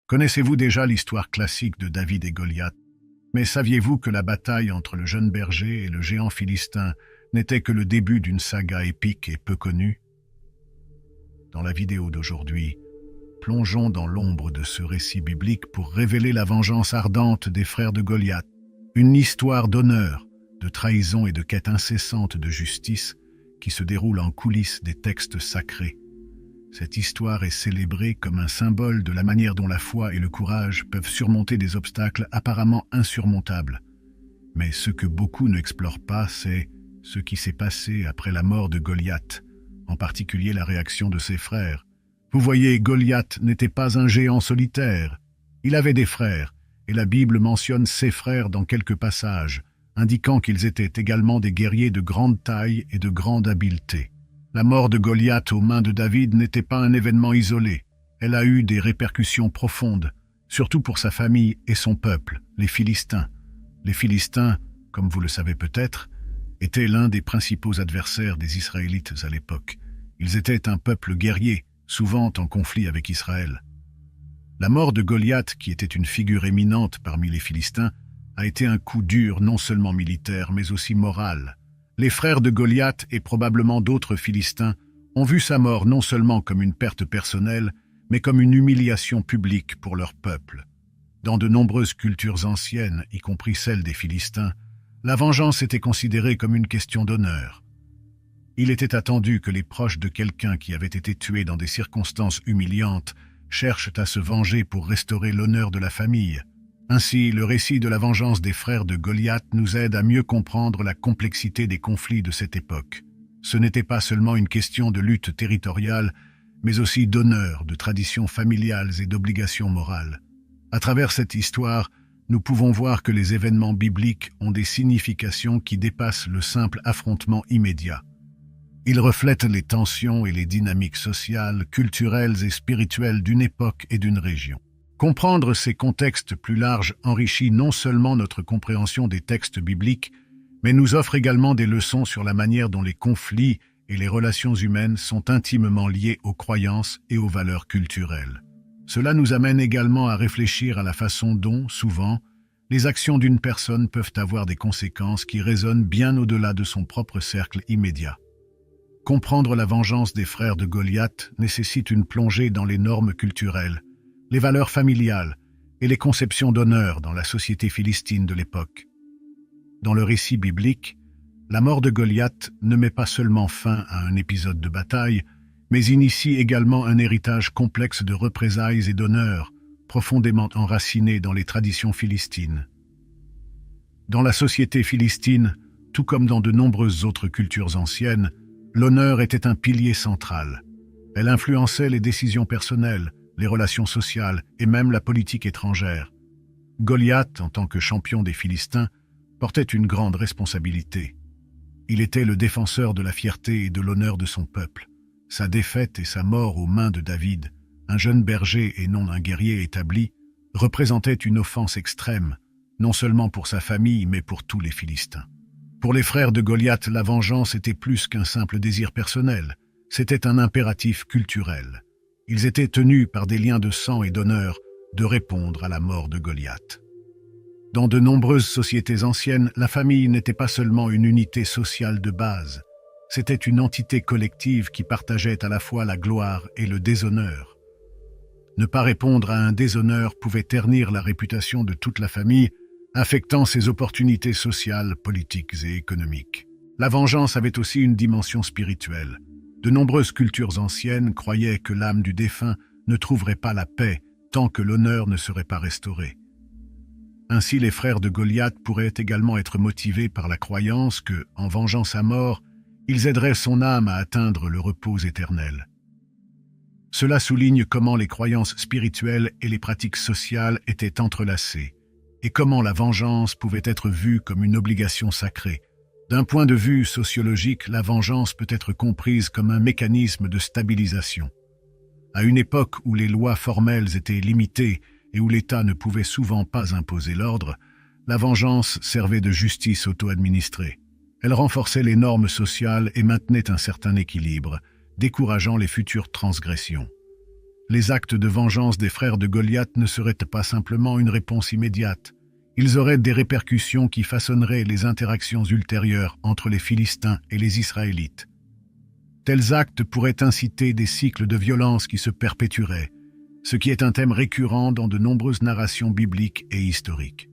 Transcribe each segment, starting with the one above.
Connaissez-vous déjà l'histoire classique de David et Goliath? Mais saviez-vous que la bataille entre le jeune berger et le géant philistin n'était que le début d'une saga épique et peu connue? Dans la vidéo d'aujourd'hui, plongeons dans l'ombre de ce récit biblique pour révéler la vengeance ardente des frères de Goliath, une histoire d'honneur, de trahison et de quête incessante de justice qui se déroule en coulisses des textes sacrés. Cette histoire est célébrée comme un symbole de la manière dont la foi et le courage peuvent surmonter des obstacles apparemment insurmontables. Mais ce que beaucoup n'explorent pas, c'est ce qui s'est passé après la mort de Goliath, en particulier la réaction de ses frères. Vous voyez, Goliath n'était pas un géant solitaire. Il avait des frères, et la Bible mentionne ses frères dans quelques passages, indiquant qu'ils étaient également des guerriers de grande taille et de grande habileté. La mort de Goliath aux mains de David n'était pas un événement isolé. Elle a eu des répercussions profondes, surtout pour sa famille et son peuple, les Philistins. Les Philistins, comme vous le savez peut-être, étaient l'un des principaux adversaires des Israélites à l'époque. Ils étaient un peuple guerrier, souvent en conflit avec Israël. La mort de Goliath, qui était une figure éminente parmi les Philistins, a été un coup dur non seulement militaire, mais aussi moral. Les frères de Goliath et probablement d'autres Philistins ont vu sa mort non seulement comme une perte personnelle, mais comme une humiliation publique pour leur peuple. Dans de nombreuses cultures anciennes, y compris celle des Philistins, la vengeance était considérée comme une question d'honneur. Il était attendu que les proches de quelqu'un qui avait été tué dans des circonstances humiliantes cherchent à se venger pour restaurer l'honneur de la famille. Ainsi, le récit de la vengeance des frères de Goliath nous aide à mieux comprendre la complexité des conflits de cette époque. Ce n'était pas seulement une question de lutte territoriale, mais aussi d'honneur, de traditions familiales et d'obligations morales. À travers cette histoire, nous pouvons voir que les événements bibliques ont des significations qui dépassent le simple affrontement immédiat. Ils reflètent les tensions et les dynamiques sociales, culturelles et spirituelles d'une époque et d'une région. Comprendre ces contextes plus larges enrichit non seulement notre compréhension des textes bibliques, mais nous offre également des leçons sur la manière dont les conflits et les relations humaines sont intimement liés aux croyances et aux valeurs culturelles. Cela nous amène également à réfléchir à la façon dont, souvent, les actions d'une personne peuvent avoir des conséquences qui résonnent bien au-delà de son propre cercle immédiat. Comprendre la vengeance des frères de Goliath nécessite une plongée dans les normes culturelles, les valeurs familiales et les conceptions d'honneur dans la société philistine de l'époque. Dans le récit biblique, la mort de Goliath ne met pas seulement fin à un épisode de bataille, mais initie également un héritage complexe de représailles et d'honneur, profondément enraciné dans les traditions philistines. Dans la société philistine, tout comme dans de nombreuses autres cultures anciennes, l'honneur était un pilier central. Elle influençait les décisions personnelles, les relations sociales et même la politique étrangère. Goliath, en tant que champion des Philistins, portait une grande responsabilité. Il était le défenseur de la fierté et de l'honneur de son peuple. Sa défaite et sa mort aux mains de David, un jeune berger et non un guerrier établi, représentaient une offense extrême, non seulement pour sa famille mais pour tous les Philistins. Pour les frères de Goliath, la vengeance était plus qu'un simple désir personnel, c'était un impératif culturel. Ils étaient tenus par des liens de sang et d'honneur de répondre à la mort de Goliath. Dans de nombreuses sociétés anciennes, la famille n'était pas seulement une unité sociale de base, c'était une entité collective qui partageait à la fois la gloire et le déshonneur. Ne pas répondre à un déshonneur pouvait ternir la réputation de toute la famille, affectant ses opportunités sociales, politiques et économiques. La vengeance avait aussi une dimension spirituelle. De nombreuses cultures anciennes croyaient que l'âme du défunt ne trouverait pas la paix tant que l'honneur ne serait pas restauré. Ainsi, les frères de Goliath pourraient également être motivés par la croyance que, en vengeant sa mort, ils aideraient son âme à atteindre le repos éternel. Cela souligne comment les croyances spirituelles et les pratiques sociales étaient entrelacées, et comment la vengeance pouvait être vue comme une obligation sacrée. D'un point de vue sociologique, la vengeance peut être comprise comme un mécanisme de stabilisation. À une époque où les lois formelles étaient limitées et où l'État ne pouvait souvent pas imposer l'ordre, la vengeance servait de justice auto-administrée. Elle renforçait les normes sociales et maintenait un certain équilibre, décourageant les futures transgressions. Les actes de vengeance des frères de Goliath ne seraient pas simplement une réponse immédiate. Ils auraient des répercussions qui façonneraient les interactions ultérieures entre les Philistins et les Israélites. Tels actes pourraient inciter des cycles de violence qui se perpétueraient, ce qui est un thème récurrent dans de nombreuses narrations bibliques et historiques.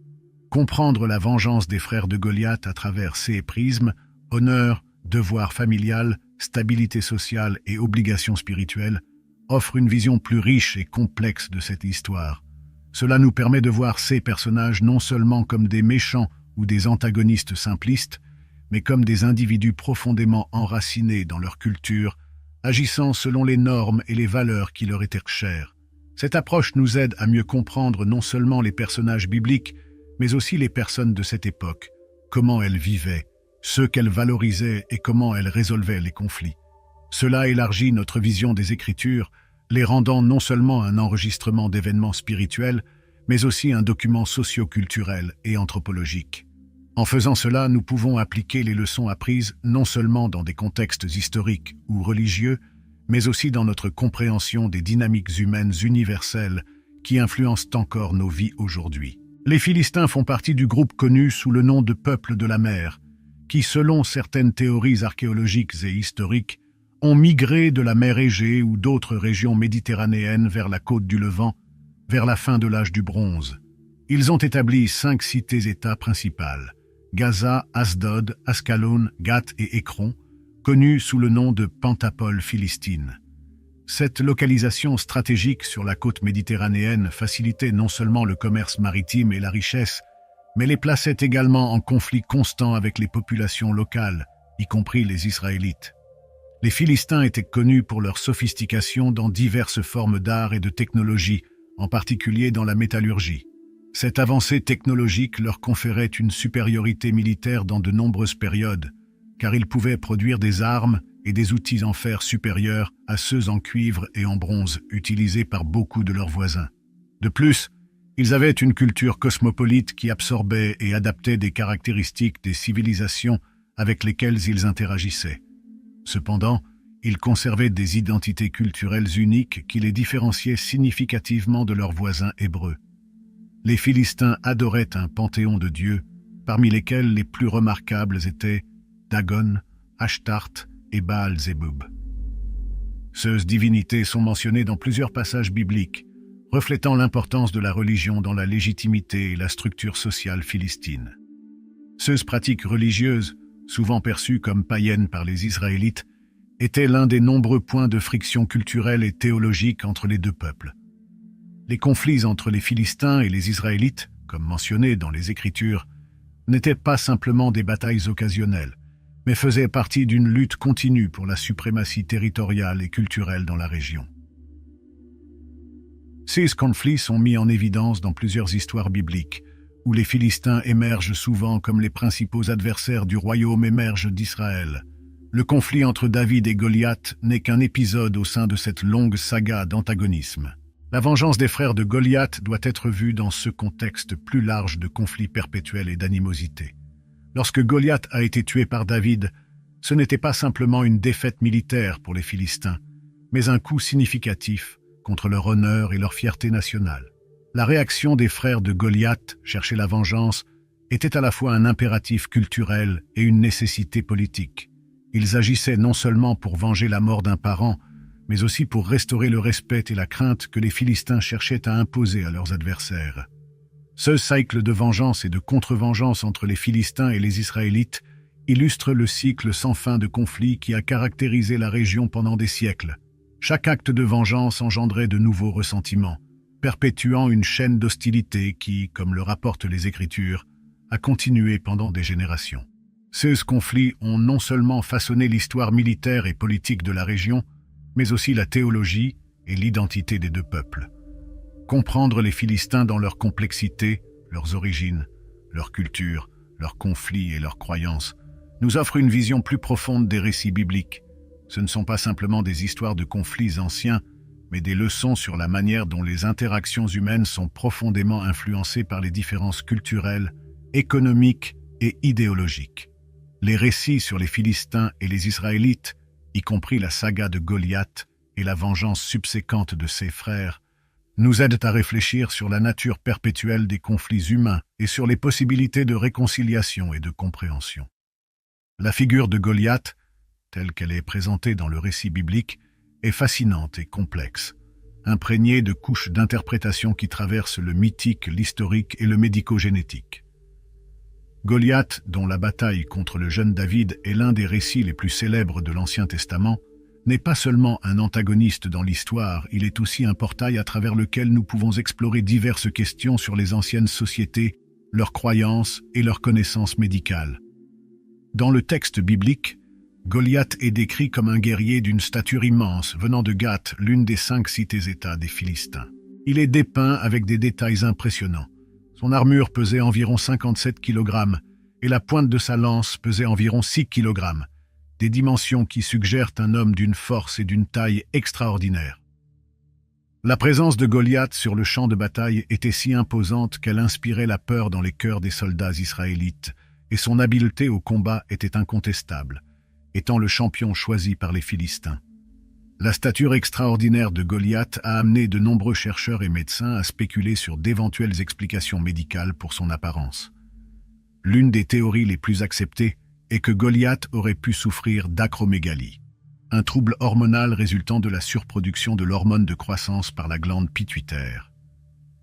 Comprendre la vengeance des frères de Goliath à travers ces prismes, honneur, devoir familial, stabilité sociale et obligations spirituelles, offre une vision plus riche et complexe de cette histoire. Cela nous permet de voir ces personnages non seulement comme des méchants ou des antagonistes simplistes, mais comme des individus profondément enracinés dans leur culture, agissant selon les normes et les valeurs qui leur étaient chères. Cette approche nous aide à mieux comprendre non seulement les personnages bibliques, mais aussi les personnes de cette époque, comment elles vivaient, ce qu'elles valorisaient et comment elles résolvaient les conflits. Cela élargit notre vision des Écritures, les rendant non seulement un enregistrement d'événements spirituels, mais aussi un document socio-culturel et anthropologique. En faisant cela, nous pouvons appliquer les leçons apprises non seulement dans des contextes historiques ou religieux, mais aussi dans notre compréhension des dynamiques humaines universelles qui influencent encore nos vies aujourd'hui. Les Philistins font partie du groupe connu sous le nom de peuple de la mer, qui, selon certaines théories archéologiques et historiques, ont migré de la mer Égée ou d'autres régions méditerranéennes vers la côte du Levant, vers la fin de l'âge du bronze. Ils ont établi 5 cités-États principales, Gaza, Asdod, Ascalon, Gath et Écron, connues sous le nom de Pentapole philistine. Cette localisation stratégique sur la côte méditerranéenne facilitait non seulement le commerce maritime et la richesse, mais les plaçait également en conflit constant avec les populations locales, y compris les Israélites. Les Philistins étaient connus pour leur sophistication dans diverses formes d'art et de technologie, en particulier dans la métallurgie. Cette avancée technologique leur conférait une supériorité militaire dans de nombreuses périodes, car ils pouvaient produire des armes et des outils en fer supérieurs à ceux en cuivre et en bronze utilisés par beaucoup de leurs voisins. De plus, ils avaient une culture cosmopolite qui absorbait et adaptait des caractéristiques des civilisations avec lesquelles ils interagissaient. Cependant, ils conservaient des identités culturelles uniques qui les différenciaient significativement de leurs voisins hébreux. Les Philistins adoraient un panthéon de dieux, parmi lesquels les plus remarquables étaient Dagon, Ashtart et Baal-Zébub. Ces divinités sont mentionnées dans plusieurs passages bibliques, reflétant l'importance de la religion dans la légitimité et la structure sociale philistine. Ces pratiques religieuses, souvent perçues comme païennes par les Israélites, étaient l'un des nombreux points de friction culturelle et théologique entre les deux peuples. Les conflits entre les Philistins et les Israélites, comme mentionné dans les Écritures, n'étaient pas simplement des batailles occasionnelles, mais faisaient partie d'une lutte continue pour la suprématie territoriale et culturelle dans la région. Ces conflits sont mis en évidence dans plusieurs histoires bibliques, où les Philistins émergent souvent comme les principaux adversaires du royaume émerge d'Israël. Le conflit entre David et Goliath n'est qu'un épisode au sein de cette longue saga d'antagonisme. La vengeance des frères de Goliath doit être vue dans ce contexte plus large de conflits perpétuels et d'animosité. Lorsque Goliath a été tué par David, ce n'était pas simplement une défaite militaire pour les Philistins, mais un coup significatif contre leur honneur et leur fierté nationale. La réaction des frères de Goliath, chercher la vengeance, était à la fois un impératif culturel et une nécessité politique. Ils agissaient non seulement pour venger la mort d'un parent, mais aussi pour restaurer le respect et la crainte que les Philistins cherchaient à imposer à leurs adversaires. Ce cycle de vengeance et de contre-vengeance entre les Philistins et les Israélites illustre le cycle sans fin de conflits qui a caractérisé la région pendant des siècles. Chaque acte de vengeance engendrait de nouveaux ressentiments, perpétuant une chaîne d'hostilité qui, comme le rapportent les Écritures, a continué pendant des générations. Ces conflits ont non seulement façonné l'histoire militaire et politique de la région, mais aussi la théologie et l'identité des deux peuples. Comprendre les Philistins dans leur complexité, leurs origines, leur culture, leurs conflits et leurs croyances nous offre une vision plus profonde des récits bibliques. Ce ne sont pas simplement des histoires de conflits anciens, mais des leçons sur la manière dont les interactions humaines sont profondément influencées par les différences culturelles, économiques et idéologiques. Les récits sur les Philistins et les Israélites, y compris la saga de Goliath, et la vengeance subséquente de ses frères nous aident à réfléchir sur la nature perpétuelle des conflits humains et sur les possibilités de réconciliation et de compréhension. La figure de Goliath, telle qu'elle est présentée dans le récit biblique, est fascinante et complexe, imprégnée de couches d'interprétation qui traversent le mythique, l'historique et le médico-génétique. Goliath, dont la bataille contre le jeune David est l'un des récits les plus célèbres de l'Ancien Testament, n'est pas seulement un antagoniste dans l'histoire, il est aussi un portail à travers lequel nous pouvons explorer diverses questions sur les anciennes sociétés, leurs croyances et leurs connaissances médicales. Dans le texte biblique, Goliath est décrit comme un guerrier d'une stature immense venant de Gath, l'une des 5 cités-États des Philistins. Il est dépeint avec des détails impressionnants. Son armure pesait environ 57 kg et la pointe de sa lance pesait environ 6 kg, des dimensions qui suggèrent un homme d'une force et d'une taille extraordinaires. La présence de Goliath sur le champ de bataille était si imposante qu'elle inspirait la peur dans les cœurs des soldats israélites, et son habileté au combat était incontestable, étant le champion choisi par les Philistins. La stature extraordinaire de Goliath a amené de nombreux chercheurs et médecins à spéculer sur d'éventuelles explications médicales pour son apparence. L'une des théories les plus acceptées est que Goliath aurait pu souffrir d'acromégalie, un trouble hormonal résultant de la surproduction de l'hormone de croissance par la glande pituitaire.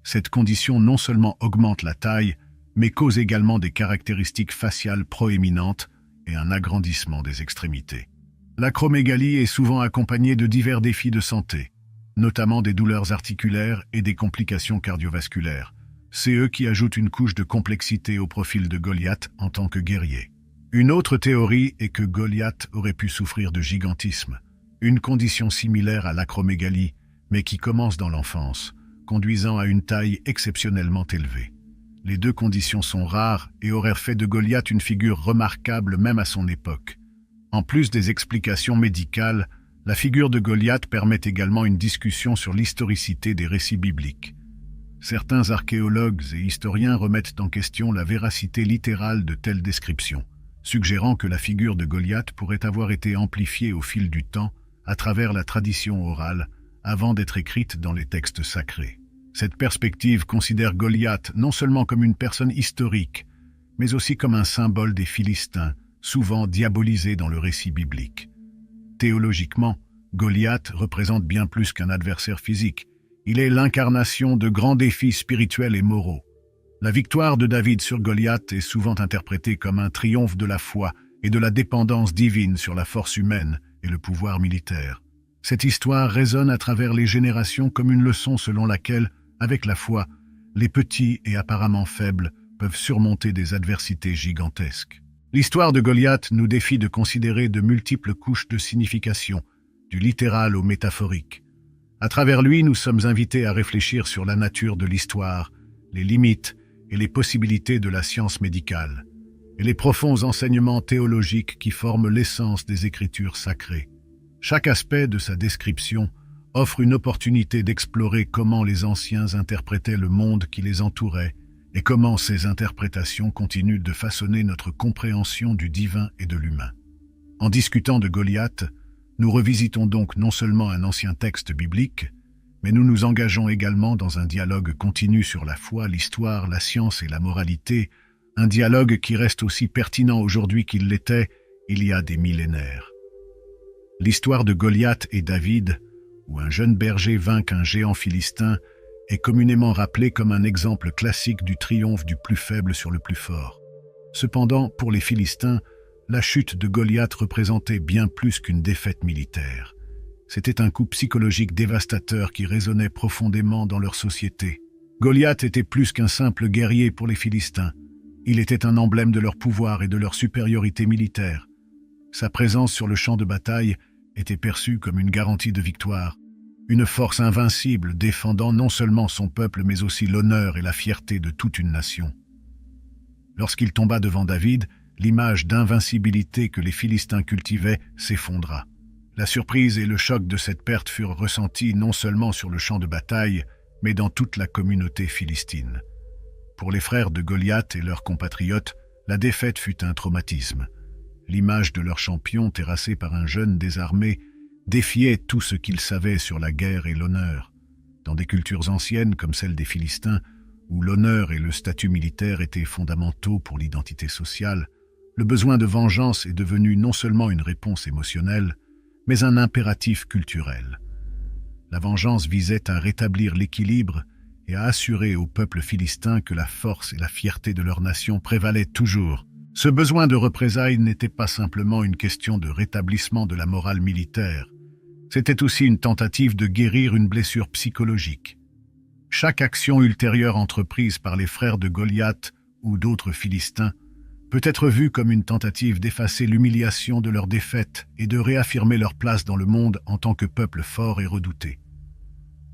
Cette condition non seulement augmente la taille, mais cause également des caractéristiques faciales proéminentes et un agrandissement des extrémités. L'acromégalie est souvent accompagnée de divers défis de santé, notamment des douleurs articulaires et des complications cardiovasculaires. C'est eux qui ajoutent une couche de complexité au profil de Goliath en tant que guerrier. Une autre théorie est que Goliath aurait pu souffrir de gigantisme, une condition similaire à l'acromégalie, mais qui commence dans l'enfance, conduisant à une taille exceptionnellement élevée. Les deux conditions sont rares et auraient fait de Goliath une figure remarquable même à son époque. En plus des explications médicales, la figure de Goliath permet également une discussion sur l'historicité des récits bibliques. Certains archéologues et historiens remettent en question la véracité littérale de telles descriptions, suggérant que la figure de Goliath pourrait avoir été amplifiée au fil du temps à travers la tradition orale avant d'être écrite dans les textes sacrés. Cette perspective considère Goliath non seulement comme une personne historique, mais aussi comme un symbole des Philistins, souvent diabolisé dans le récit biblique. Théologiquement, Goliath représente bien plus qu'un adversaire physique. Il est l'incarnation de grands défis spirituels et moraux. La victoire de David sur Goliath est souvent interprétée comme un triomphe de la foi et de la dépendance divine sur la force humaine et le pouvoir militaire. Cette histoire résonne à travers les générations comme une leçon selon laquelle, avec la foi, les petits et apparemment faibles peuvent surmonter des adversités gigantesques. L'histoire de Goliath nous défie de considérer de multiples couches de signification, du littéral au métaphorique. À travers lui, nous sommes invités à réfléchir sur la nature de l'histoire, les limites et les possibilités de la science médicale, et les profonds enseignements théologiques qui forment l'essence des Écritures sacrées. Chaque aspect de sa description offre une opportunité d'explorer comment les anciens interprétaient le monde qui les entourait et comment ces interprétations continuent de façonner notre compréhension du divin et de l'humain. En discutant de Goliath, nous revisitons donc non seulement un ancien texte biblique, mais nous nous engageons également dans un dialogue continu sur la foi, l'histoire, la science et la moralité, un dialogue qui reste aussi pertinent aujourd'hui qu'il l'était il y a des millénaires. L'histoire de Goliath et David, où un jeune berger vainc un géant philistin, est communément rappelée comme un exemple classique du triomphe du plus faible sur le plus fort. Cependant, pour les Philistins, la chute de Goliath représentait bien plus qu'une défaite militaire. C'était un coup psychologique dévastateur qui résonnait profondément dans leur société. Goliath était plus qu'un simple guerrier pour les Philistins. Il était un emblème de leur pouvoir et de leur supériorité militaire. Sa présence sur le champ de bataille était perçue comme une garantie de victoire, une force invincible défendant non seulement son peuple mais aussi l'honneur et la fierté de toute une nation. Lorsqu'il tomba devant David, l'image d'invincibilité que les Philistins cultivaient s'effondra. La surprise et le choc de cette perte furent ressentis non seulement sur le champ de bataille, mais dans toute la communauté philistine. Pour les frères de Goliath et leurs compatriotes, la défaite fut un traumatisme. L'image de leur champion terrassé par un jeune désarmé défiait tout ce qu'ils savaient sur la guerre et l'honneur. Dans des cultures anciennes comme celle des Philistins, où l'honneur et le statut militaire étaient fondamentaux pour l'identité sociale, le besoin de vengeance est devenu non seulement une réponse émotionnelle, mais un impératif culturel. La vengeance visait à rétablir l'équilibre et à assurer au peuple philistin que la force et la fierté de leur nation prévalaient toujours. Ce besoin de représailles n'était pas simplement une question de rétablissement de la morale militaire, c'était aussi une tentative de guérir une blessure psychologique. Chaque action ultérieure entreprise par les frères de Goliath ou d'autres Philistins peut être vue comme une tentative d'effacer l'humiliation de leur défaite et de réaffirmer leur place dans le monde en tant que peuple fort et redouté.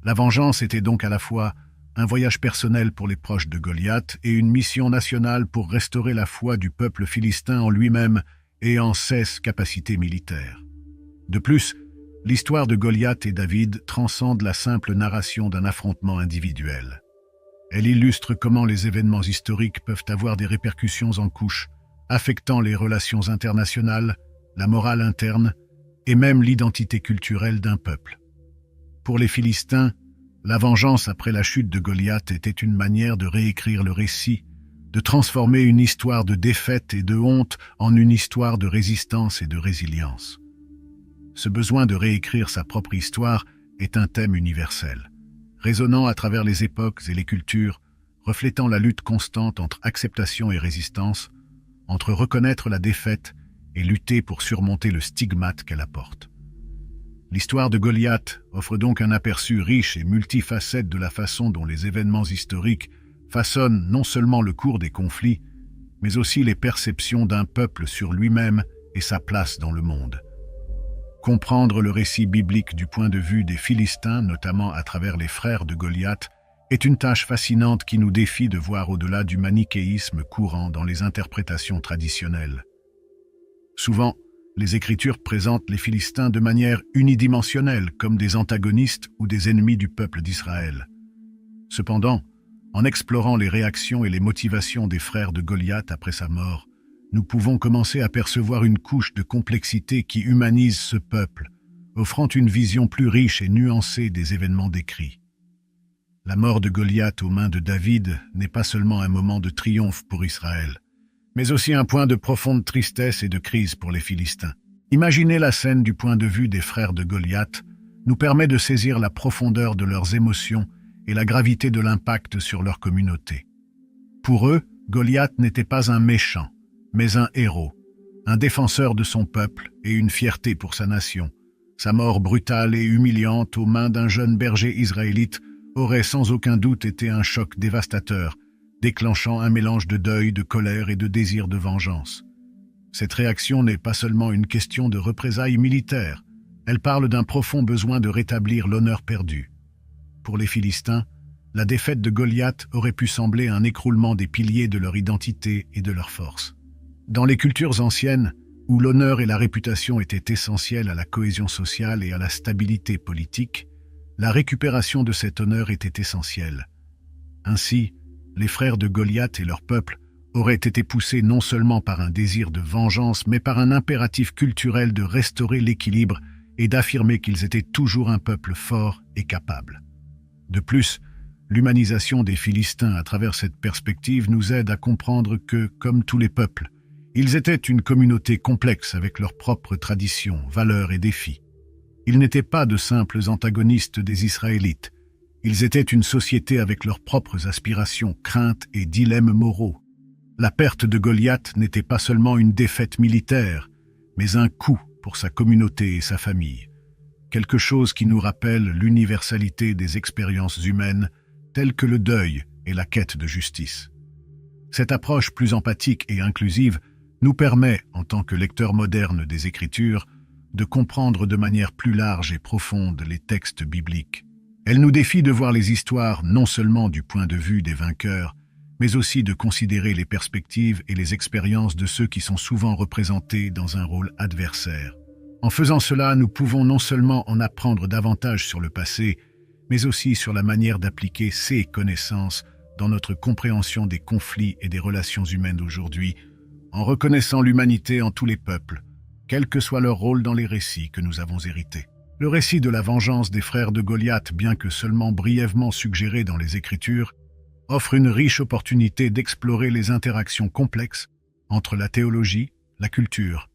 La vengeance était donc à la fois un voyage personnel pour les proches de Goliath et une mission nationale pour restaurer la foi du peuple philistin en lui-même et en ses capacités militaires. De plus, l'histoire de Goliath et David transcende la simple narration d'un affrontement individuel. Elle illustre comment les événements historiques peuvent avoir des répercussions en couches, affectant les relations internationales, la morale interne et même l'identité culturelle d'un peuple. Pour les Philistins, la vengeance après la chute de Goliath était une manière de réécrire le récit, de transformer une histoire de défaite et de honte en une histoire de résistance et de résilience. Ce besoin de réécrire sa propre histoire est un thème universel, résonnant à travers les époques et les cultures, reflétant la lutte constante entre acceptation et résistance, entre reconnaître la défaite et lutter pour surmonter le stigmate qu'elle apporte. L'histoire de Goliath offre donc un aperçu riche et multifacette de la façon dont les événements historiques façonnent non seulement le cours des conflits, mais aussi les perceptions d'un peuple sur lui-même et sa place dans le monde. Comprendre le récit biblique du point de vue des Philistins, notamment à travers les frères de Goliath, est une tâche fascinante qui nous défie de voir au-delà du manichéisme courant dans les interprétations traditionnelles. Souvent, les Écritures présentent les Philistins de manière unidimensionnelle, comme des antagonistes ou des ennemis du peuple d'Israël. Cependant, en explorant les réactions et les motivations des frères de Goliath après sa mort, nous pouvons commencer à percevoir une couche de complexité qui humanise ce peuple, offrant une vision plus riche et nuancée des événements décrits. La mort de Goliath aux mains de David n'est pas seulement un moment de triomphe pour Israël, mais aussi un point de profonde tristesse et de crise pour les Philistins. Imaginer la scène du point de vue des frères de Goliath nous permet de saisir la profondeur de leurs émotions et la gravité de l'impact sur leur communauté. Pour eux, Goliath n'était pas un méchant, mais un héros, un défenseur de son peuple et une fierté pour sa nation. Sa mort brutale et humiliante aux mains d'un jeune berger israélite aurait sans aucun doute été un choc dévastateur, déclenchant un mélange de deuil, de colère et de désir de vengeance. Cette réaction n'est pas seulement une question de représailles militaires, elle parle d'un profond besoin de rétablir l'honneur perdu. Pour les Philistins, la défaite de Goliath aurait pu sembler un écroulement des piliers de leur identité et de leur force. Dans les cultures anciennes, où l'honneur et la réputation étaient essentiels à la cohésion sociale et à la stabilité politique, la récupération de cet honneur était essentielle. Ainsi, les frères de Goliath et leur peuple auraient été poussés non seulement par un désir de vengeance, mais par un impératif culturel de restaurer l'équilibre et d'affirmer qu'ils étaient toujours un peuple fort et capable. De plus, l'humanisation des Philistins à travers cette perspective nous aide à comprendre que, comme tous les peuples, ils étaient une communauté complexe avec leurs propres traditions, valeurs et défis. Ils n'étaient pas de simples antagonistes des Israélites. Ils étaient une société avec leurs propres aspirations, craintes et dilemmes moraux. La perte de Goliath n'était pas seulement une défaite militaire, mais un coup pour sa communauté et sa famille. Quelque chose qui nous rappelle l'universalité des expériences humaines, telles que le deuil et la quête de justice. Cette approche plus empathique et inclusive nous permet, en tant que lecteurs modernes des Écritures, de comprendre de manière plus large et profonde les textes bibliques. Elle nous défie de voir les histoires non seulement du point de vue des vainqueurs, mais aussi de considérer les perspectives et les expériences de ceux qui sont souvent représentés dans un rôle adversaire. En faisant cela, nous pouvons non seulement en apprendre davantage sur le passé, mais aussi sur la manière d'appliquer ces connaissances dans notre compréhension des conflits et des relations humaines d'aujourd'hui, en reconnaissant l'humanité en tous les peuples, quel que soit leur rôle dans les récits que nous avons hérités. Le récit de la vengeance des frères de Goliath, bien que seulement brièvement suggéré dans les Écritures, offre une riche opportunité d'explorer les interactions complexes entre la théologie, la culture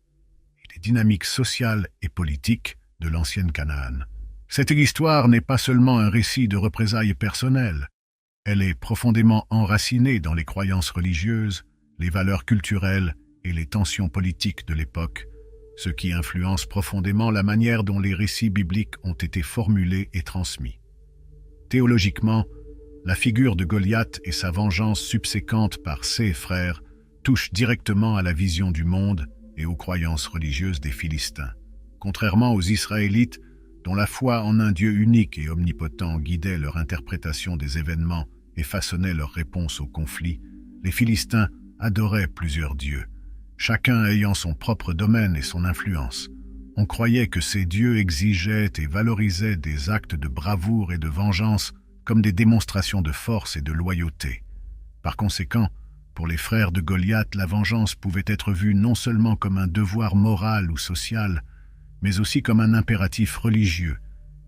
et les dynamiques sociales et politiques de l'ancienne Canaan. Cette histoire n'est pas seulement un récit de représailles personnelles, elle est profondément enracinée dans les croyances religieuses, les valeurs culturelles et les tensions politiques de l'époque, ce qui influence profondément la manière dont les récits bibliques ont été formulés et transmis. Théologiquement, la figure de Goliath et sa vengeance subséquente par ses frères touchent directement à la vision du monde et aux croyances religieuses des Philistins. Contrairement aux Israélites, dont la foi en un Dieu unique et omnipotent guidait leur interprétation des événements et façonnait leur réponse aux conflits, les Philistins adoraient plusieurs dieux, chacun ayant son propre domaine et son influence. On croyait que ces dieux exigeaient et valorisaient des actes de bravoure et de vengeance comme des démonstrations de force et de loyauté. Par conséquent, pour les frères de Goliath, la vengeance pouvait être vue non seulement comme un devoir moral ou social, mais aussi comme un impératif religieux,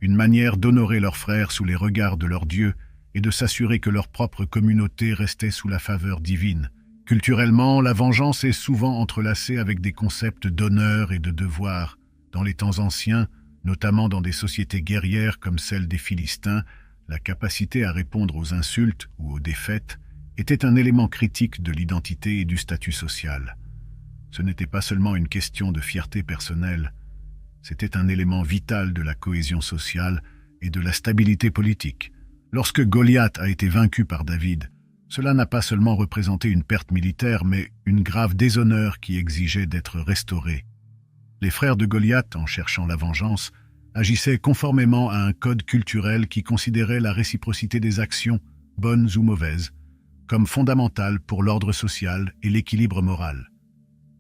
une manière d'honorer leurs frères sous les regards de leur Dieu et de s'assurer que leur propre communauté restait sous la faveur divine. Culturellement, la vengeance est souvent entrelacée avec des concepts d'honneur et de devoir. Dans les temps anciens, notamment dans des sociétés guerrières comme celle des Philistins, la capacité à répondre aux insultes ou aux défaites était un élément critique de l'identité et du statut social. Ce n'était pas seulement une question de fierté personnelle, c'était un élément vital de la cohésion sociale et de la stabilité politique. Lorsque Goliath a été vaincu par David, cela n'a pas seulement représenté une perte militaire, mais une grave déshonneur qui exigeait d'être restauré. Les frères de Goliath, en cherchant la vengeance, agissaient conformément à un code culturel qui considérait la réciprocité des actions, bonnes ou mauvaises, comme fondamentale pour l'ordre social et l'équilibre moral.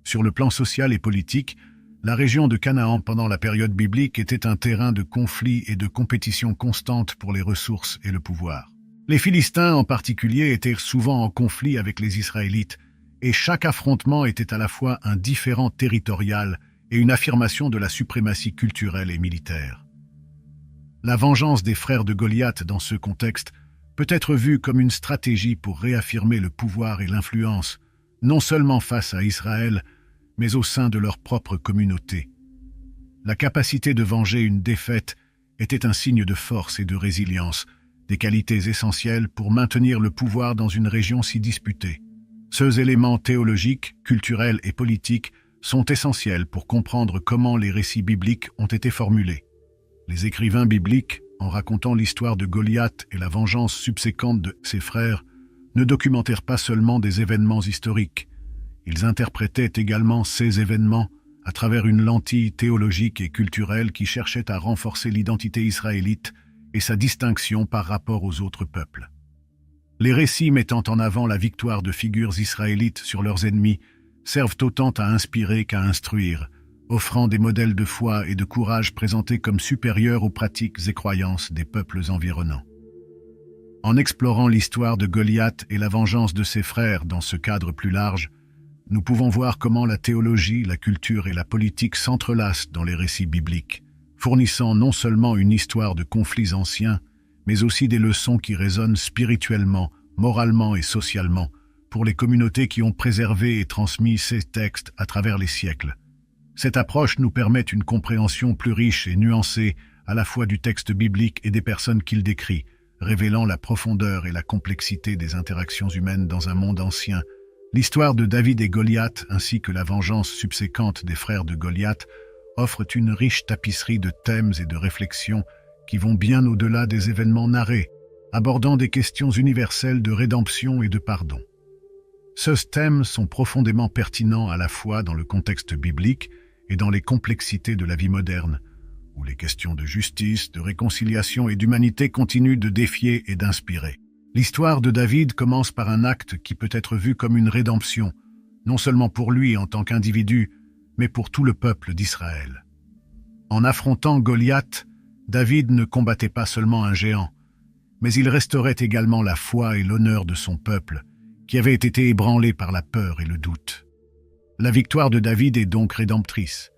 Sur le plan social et politique, la région de Canaan pendant la période biblique était un terrain de conflits et de compétition constante pour les ressources et le pouvoir. Les Philistins en particulier étaient souvent en conflit avec les Israélites, et chaque affrontement était à la fois un différend territorial et une affirmation de la suprématie culturelle et militaire. La vengeance des frères de Goliath dans ce contexte peut être vue comme une stratégie pour réaffirmer le pouvoir et l'influence, non seulement face à Israël, mais au sein de leur propre communauté. La capacité de venger une défaite était un signe de force et de résilience, des qualités essentielles pour maintenir le pouvoir dans une région si disputée. Ces éléments théologiques, culturels et politiques sont essentiels pour comprendre comment les récits bibliques ont été formulés. Les écrivains bibliques, en racontant l'histoire de Goliath et la vengeance subséquente de ses frères, ne documentèrent pas seulement des événements historiques. Ils interprétaient également ces événements à travers une lentille théologique et culturelle qui cherchait à renforcer l'identité israélite et sa distinction par rapport aux autres peuples. Les récits mettant en avant la victoire de figures israélites sur leurs ennemis servent autant à inspirer qu'à instruire, offrant des modèles de foi et de courage présentés comme supérieurs aux pratiques et croyances des peuples environnants. En explorant l'histoire de Goliath et la vengeance de ses frères dans ce cadre plus large, nous pouvons voir comment la théologie, la culture et la politique s'entrelacent dans les récits bibliques, fournissant non seulement une histoire de conflits anciens, mais aussi des leçons qui résonnent spirituellement, moralement et socialement pour les communautés qui ont préservé et transmis ces textes à travers les siècles. Cette approche nous permet une compréhension plus riche et nuancée à la fois du texte biblique et des personnes qu'il décrit, révélant la profondeur et la complexité des interactions humaines dans un monde ancien. L'histoire de David et Goliath, ainsi que la vengeance subséquente des frères de Goliath, offrent une riche tapisserie de thèmes et de réflexions qui vont bien au-delà des événements narrés, abordant des questions universelles de rédemption et de pardon. Ces thèmes sont profondément pertinents à la fois dans le contexte biblique et dans les complexités de la vie moderne, où les questions de justice, de réconciliation et d'humanité continuent de défier et d'inspirer. L'histoire de David commence par un acte qui peut être vu comme une rédemption, non seulement pour lui en tant qu'individu, mais pour tout le peuple d'Israël. En affrontant Goliath, David ne combattait pas seulement un géant, mais il restaurait également la foi et l'honneur de son peuple, qui avait été ébranlé par la peur et le doute. La victoire de David est donc rédemptrice.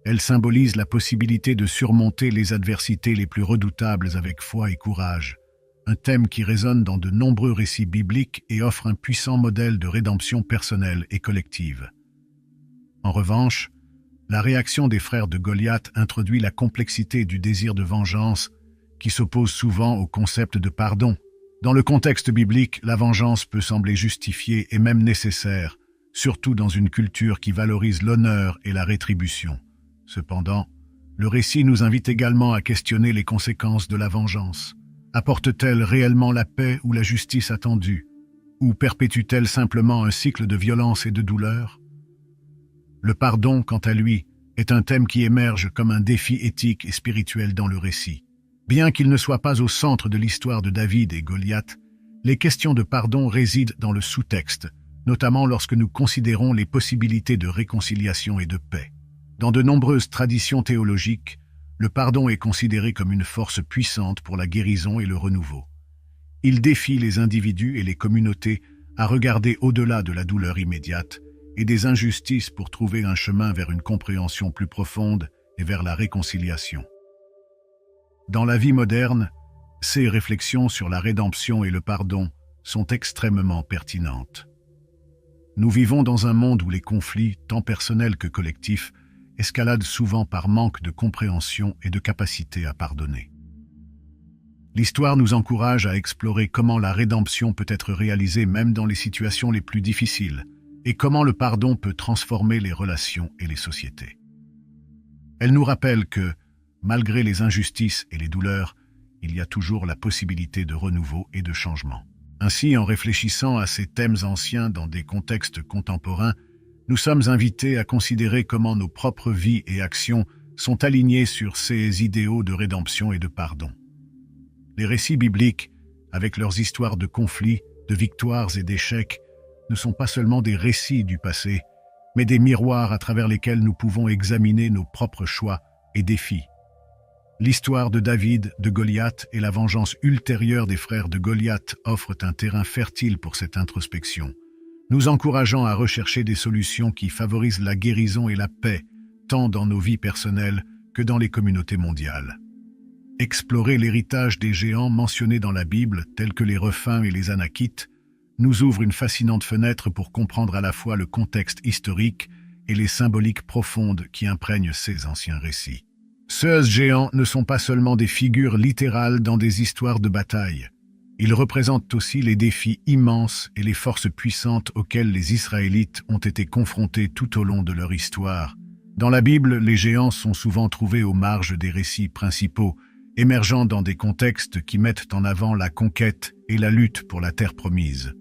Elle symbolise la possibilité de surmonter les adversités les plus redoutables avec foi et courage, un thème qui résonne dans de nombreux récits bibliques et offre un puissant modèle de rédemption personnelle et collective. En revanche, la réaction des frères de Goliath introduit la complexité du désir de vengeance qui s'oppose souvent au concept de pardon. Dans le contexte biblique, la vengeance peut sembler justifiée et même nécessaire, surtout dans une culture qui valorise l'honneur et la rétribution. Cependant, le récit nous invite également à questionner les conséquences de la vengeance. Apporte-t-elle réellement la paix ou la justice attendue? Ou perpétue-t-elle simplement un cycle de violence et de douleur? Le pardon, quant à lui, est un thème qui émerge comme un défi éthique et spirituel dans le récit. Bien qu'il ne soit pas au centre de l'histoire de David et Goliath, les questions de pardon résident dans le sous-texte, notamment lorsque nous considérons les possibilités de réconciliation et de paix. Dans de nombreuses traditions théologiques, le pardon est considéré comme une force puissante pour la guérison et le renouveau. Il défie les individus et les communautés à regarder au-delà de la douleur immédiate et des injustices pour trouver un chemin vers une compréhension plus profonde et vers la réconciliation. Dans la vie moderne, ces réflexions sur la rédemption et le pardon sont extrêmement pertinentes. Nous vivons dans un monde où les conflits, tant personnels que collectifs, escaladent souvent par manque de compréhension et de capacité à pardonner. L'histoire nous encourage à explorer comment la rédemption peut être réalisée même dans les situations les plus difficiles et comment le pardon peut transformer les relations et les sociétés. Elle nous rappelle que, malgré les injustices et les douleurs, il y a toujours la possibilité de renouveau et de changement. Ainsi, en réfléchissant à ces thèmes anciens dans des contextes contemporains, nous sommes invités à considérer comment nos propres vies et actions sont alignées sur ces idéaux de rédemption et de pardon. Les récits bibliques, avec leurs histoires de conflits, de victoires et d'échecs, ne sont pas seulement des récits du passé, mais des miroirs à travers lesquels nous pouvons examiner nos propres choix et défis. L'histoire de David, de Goliath et la vengeance ultérieure des frères de Goliath offrent un terrain fertile pour cette introspection, nous encourageant à rechercher des solutions qui favorisent la guérison et la paix, tant dans nos vies personnelles que dans les communautés mondiales. Explorer l'héritage des géants mentionnés dans la Bible, tels que les Rephaims et les Anakites, nous ouvre une fascinante fenêtre pour comprendre à la fois le contexte historique et les symboliques profondes qui imprègnent ces anciens récits. Ces géants ne sont pas seulement des figures littérales dans des histoires de bataille. Ils représentent aussi les défis immenses et les forces puissantes auxquelles les Israélites ont été confrontés tout au long de leur histoire. Dans la Bible, les géants sont souvent trouvés aux marges des récits principaux, émergeant dans des contextes qui mettent en avant la conquête et la lutte pour la terre promise.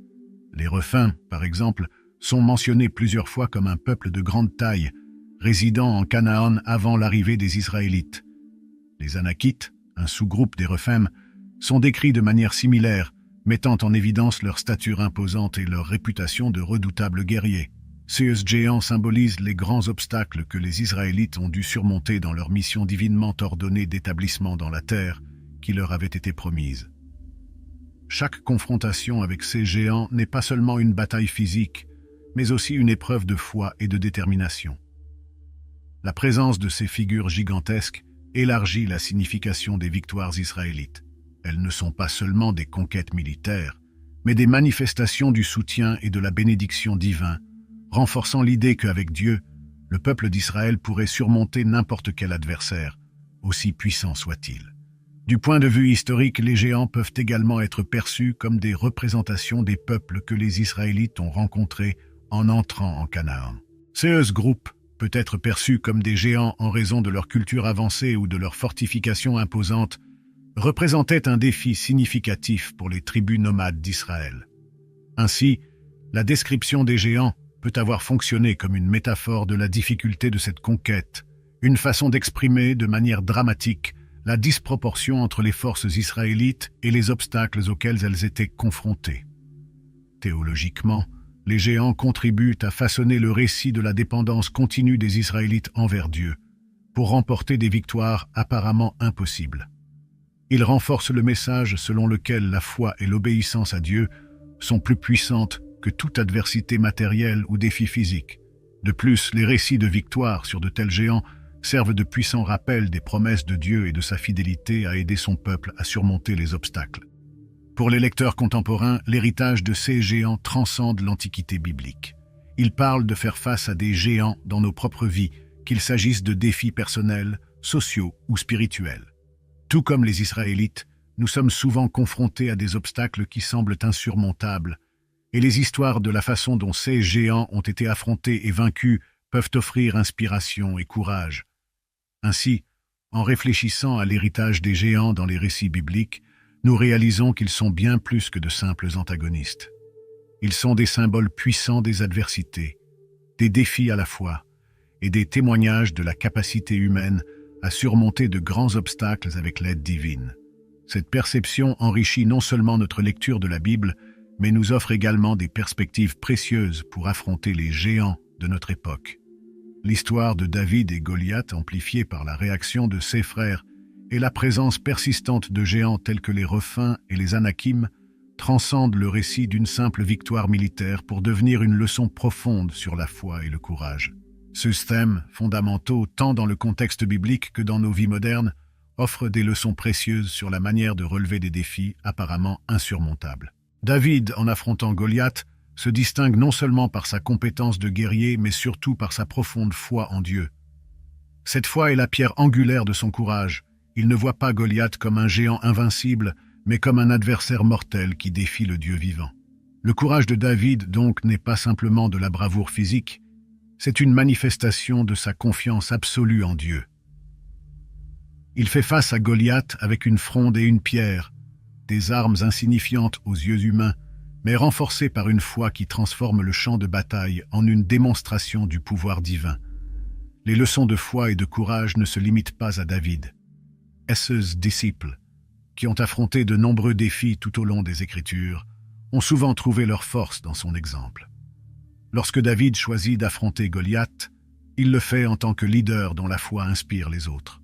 Les Rephaims, par exemple, sont mentionnés plusieurs fois comme un peuple de grande taille, résidant en Canaan avant l'arrivée des Israélites. Les Anakites, un sous-groupe des Rephaims, sont décrits de manière similaire, mettant en évidence leur stature imposante et leur réputation de redoutables guerriers. Ces géants symbolisent les grands obstacles que les Israélites ont dû surmonter dans leur mission divinement ordonnée d'établissement dans la terre qui leur avait été promise. Chaque confrontation avec ces géants n'est pas seulement une bataille physique, mais aussi une épreuve de foi et de détermination. La présence de ces figures gigantesques élargit la signification des victoires israélites. Elles ne sont pas seulement des conquêtes militaires, mais des manifestations du soutien et de la bénédiction divin, renforçant l'idée qu'avec Dieu, le peuple d'Israël pourrait surmonter n'importe quel adversaire, aussi puissant soit-il. Du point de vue historique, les géants peuvent également être perçus comme des représentations des peuples que les Israélites ont rencontrés en entrant en Canaan. Ces groupes peut être perçu comme des géants en raison de leur culture avancée ou de leur fortification imposante, représentaient un défi significatif pour les tribus nomades d'Israël. Ainsi, la description des géants peut avoir fonctionné comme une métaphore de la difficulté de cette conquête, une façon d'exprimer de manière dramatique la disproportion entre les forces israélites et les obstacles auxquels elles étaient confrontées. Théologiquement, les géants contribuent à façonner le récit de la dépendance continue des Israélites envers Dieu, pour remporter des victoires apparemment impossibles. Ils renforcent le message selon lequel la foi et l'obéissance à Dieu sont plus puissantes que toute adversité matérielle ou défi physique. De plus, les récits de victoire sur de tels géants servent de puissants rappels des promesses de Dieu et de sa fidélité à aider son peuple à surmonter les obstacles. Pour les lecteurs contemporains, l'héritage de ces géants transcende l'Antiquité biblique. Il parle de faire face à des géants dans nos propres vies, qu'il s'agisse de défis personnels, sociaux ou spirituels. Tout comme les Israélites, nous sommes souvent confrontés à des obstacles qui semblent insurmontables, et les histoires de la façon dont ces géants ont été affrontés et vaincus peuvent offrir inspiration et courage. Ainsi, en réfléchissant à l'héritage des géants dans les récits bibliques, nous réalisons qu'ils sont bien plus que de simples antagonistes. Ils sont des symboles puissants des adversités, des défis à la fois, et des témoignages de la capacité humaine à surmonter de grands obstacles avec l'aide divine. Cette perception enrichit non seulement notre lecture de la Bible, mais nous offre également des perspectives précieuses pour affronter les géants de notre époque. L'histoire de David et Goliath, amplifiée par la réaction de ses frères et la présence persistante de géants tels que les Rephaims et les Anakim, transcende le récit d'une simple victoire militaire pour devenir une leçon profonde sur la foi et le courage. Ces thèmes, fondamentaux tant dans le contexte biblique que dans nos vies modernes, offrent des leçons précieuses sur la manière de relever des défis apparemment insurmontables. David, en affrontant Goliath, se distingue non seulement par sa compétence de guerrier, mais surtout par sa profonde foi en Dieu. Cette foi est la pierre angulaire de son courage. Il ne voit pas Goliath comme un géant invincible, mais comme un adversaire mortel qui défie le Dieu vivant. Le courage de David, donc, n'est pas simplement de la bravoure physique, c'est une manifestation de sa confiance absolue en Dieu. Il fait face à Goliath avec une fronde et une pierre, des armes insignifiantes aux yeux humains, mais renforcées par une foi qui transforme le champ de bataille en une démonstration du pouvoir divin. Les leçons de foi et de courage ne se limitent pas à David. Ses disciples, qui ont affronté de nombreux défis tout au long des Écritures, ont souvent trouvé leur force dans son exemple. Lorsque David choisit d'affronter Goliath, il le fait en tant que leader dont la foi inspire les autres.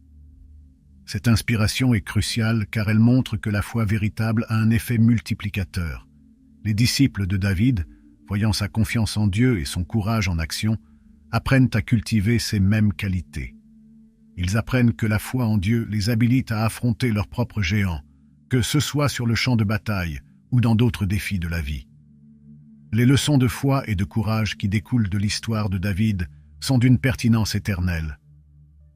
Cette inspiration est cruciale car elle montre que la foi véritable a un effet multiplicateur. Les disciples de David, voyant sa confiance en Dieu et son courage en action, apprennent à cultiver ces mêmes qualités. Ils apprennent que la foi en Dieu les habilite à affronter leurs propres géants, que ce soit sur le champ de bataille ou dans d'autres défis de la vie. Les leçons de foi et de courage qui découlent de l'histoire de David sont d'une pertinence éternelle.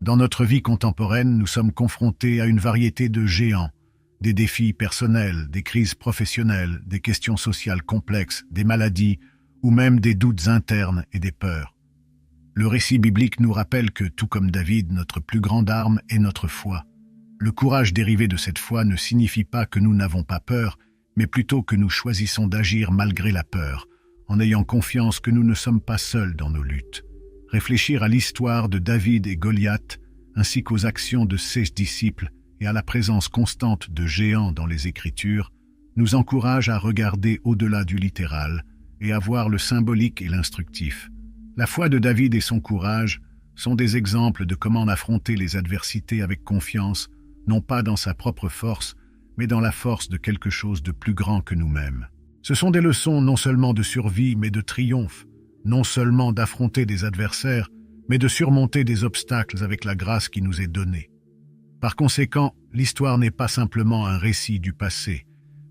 Dans notre vie contemporaine, nous sommes confrontés à une variété de géants, des défis personnels, des crises professionnelles, des questions sociales complexes, des maladies ou même des doutes internes et des peurs. Le récit biblique nous rappelle que, tout comme David, notre plus grande arme est notre foi. Le courage dérivé de cette foi ne signifie pas que nous n'avons pas peur, mais plutôt que nous choisissons d'agir malgré la peur, en ayant confiance que nous ne sommes pas seuls dans nos luttes. Réfléchir à l'histoire de David et Goliath, ainsi qu'aux actions de ses disciples et à la présence constante de géants dans les Écritures, nous encourage à regarder au-delà du littéral et à voir le symbolique et l'instructif. La foi de David et son courage sont des exemples de comment affronter les adversités avec confiance, non pas dans sa propre force, mais dans la force de quelque chose de plus grand que nous-mêmes. Ce sont des leçons non seulement de survie, mais de triomphe, non seulement d'affronter des adversaires, mais de surmonter des obstacles avec la grâce qui nous est donnée. Par conséquent, l'histoire n'est pas simplement un récit du passé,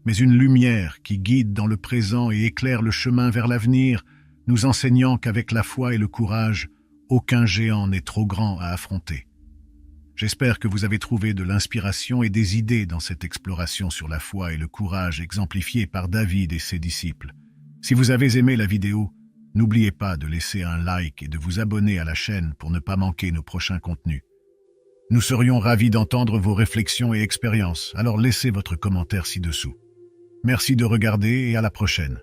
mais une lumière qui guide dans le présent et éclaire le chemin vers l'avenir, nous enseignant qu'avec la foi et le courage, aucun géant n'est trop grand à affronter. J'espère que vous avez trouvé de l'inspiration et des idées dans cette exploration sur la foi et le courage exemplifiés par David et ses disciples. Si vous avez aimé la vidéo, n'oubliez pas de laisser un like et de vous abonner à la chaîne pour ne pas manquer nos prochains contenus. Nous serions ravis d'entendre vos réflexions et expériences, alors laissez votre commentaire ci-dessous. Merci de regarder et à la prochaine.